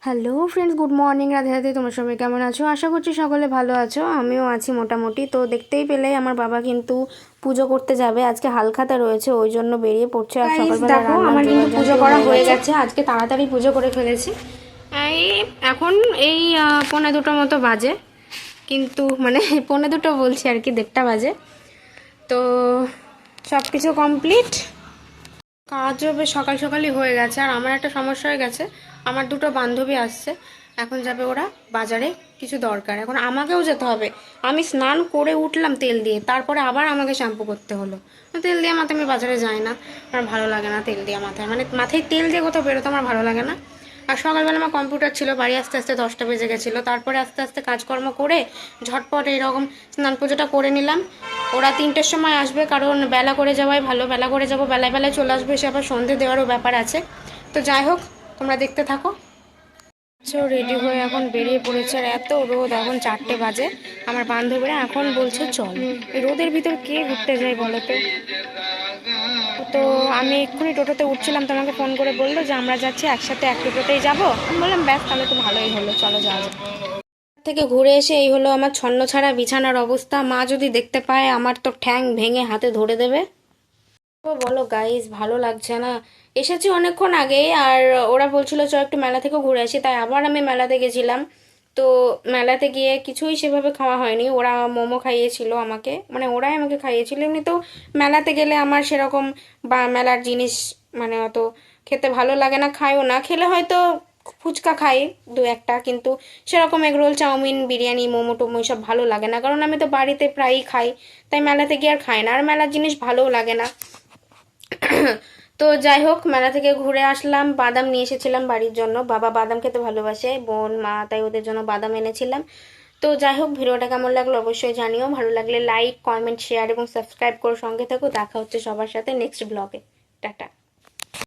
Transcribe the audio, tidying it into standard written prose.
Hello friends, good morning. Radhe Radhe. তোমার সবাই কেমন আছো? আশা করছি সকলে ভালো আছো। আমিও আছি মোটামুটি। তো দেখতেই পেলে আমার বাবা কিন্তু পুজো করতে যাবে, আজকে হালখাতা রয়েছে, ওই জন্য বেরিয়ে পড়ছে। আর সকালবেলা দেখো আমার কিন্তু পুজো করা হয়ে গেছে, আজকে তাড়াতাড়ি পুজো করে ফেলেছি। এই এখন এই 1:45 মতো বাজে, কিন্তু মানে 1:45 বলছি আর কি, 1:30 বাজে। তো সব কিছু কমপ্লিট, কাজও বেশ সকাল সকালই হয়ে গেছে। আর আমার একটা সমস্যা হয়ে গেছে, আমার দুটো বান্ধবী আসছে, এখন যাবে ওরা বাজারে, কিছু দরকার, এখন আমাকেও যেতে হবে। আমি স্নান করে উঠলাম তেল দিয়ে, তারপরে আবার আমাকে শ্যাম্পু করতে হলো। তেল দিয়ে মাথায় আমি বাজারে যাই না, আমার ভালো লাগে না তেল দিয়ে মাথায়, মানে মাথায় তেল দিয়ে কোথাও বেরোতে আমার ভালো লাগে না। আর সকালবেলা আমার কম্পিউটার ছিল, বাড়ি আসতে আসতে 10টা বেজে গেছিলো। তারপরে আস্তে আস্তে কাজকর্ম করে ঝটপট এইরকম স্নান পুজোটা করে নিলাম। ওরা 3টের সময় আসবে, কারণ বেলা করে যাওয়াই ভালো, বেলা করে যাবো, বেলায় বেলায় চলে আসবে, সে আবার সন্ধে দেওয়ারও ব্যাপার আছে। তো যাই হোক, তোমরা দেখতে থাকো। রেডি হয়ে এখন বেরিয়ে পড়েছে, আর এত রোদ, এখন 4টে বাজে। আমার বান্ধবীরা এখন বলছে চল, এই রোদের ভিতর কে ঘুরতে যায় বলো তো। তো আমি এক্ষুনি টোটোতে উঠছিলাম, তোমাকে ফোন করে বললো যে আমরা যাচ্ছি একসাথে, এক টোটোতেই যাবো। আমি বললাম ব্যাস, তাহলে তো ভালোই হলো, চলো যাওয়া যাক। থেকে ঘুরে এসে এই হলো আমার ছন্ন ছাড়া বিছানার অবস্থা। মা যদি দেখতে পায় আমার তো ঠ্যাং ভেঙে হাতে ধরে দেবে। তো বলো গাইস, ভালো লাগছে না। এসেছি অনেকক্ষণ আগে, আর ওরা বলছিল চ একটু মেলা থেকে ঘুরে আসি, তাই আবার আমি মেলাতে গেছিলাম। তো মেলাতে গিয়ে কিছুই সেভাবে খাওয়া হয়নি। ওরা মোমো খাইয়েছিল আমাকে, মানে ওরাই আমাকে খাইয়েছিল। এমনি তো মেলাতে গেলে আমার সেরকম বা মেলার জিনিস মানে অত খেতে ভালো লাগে না, খাইও না। খেলে হয়তো ফুচকা খাই দু একটা, কিন্তু সেরকম এগরোল, চাউমিন, বিরিয়ানি, মোমো টোমো সব ভালো লাগে না, কারণ আমি তো বাড়িতে প্রায়ই খাই। তাই মেলাতে গিয়ে আর খাই না, আর মেলার জিনিস ভালোও লাগে না। তো যাই হোক, মেলা থেকে ঘুরে আসলাম, বাদাম নিয়ে এসেছিলাম বাড়ির জন্য, বাবা বাদাম খেতে ভালোবাসে, বোন মা, তাই ওদের জন্য বাদাম এনেছিলাম। তো যাই হোক, ভিডিওটা কেমন লাগলো অবশ্যই জানিও, ভালো লাগলে লাইক, কমেন্ট, শেয়ার এবং সাবস্ক্রাইব করে সঙ্গে থাকো। দেখা হচ্ছে সবার সাথে নেক্সট ব্লগে। টাটা।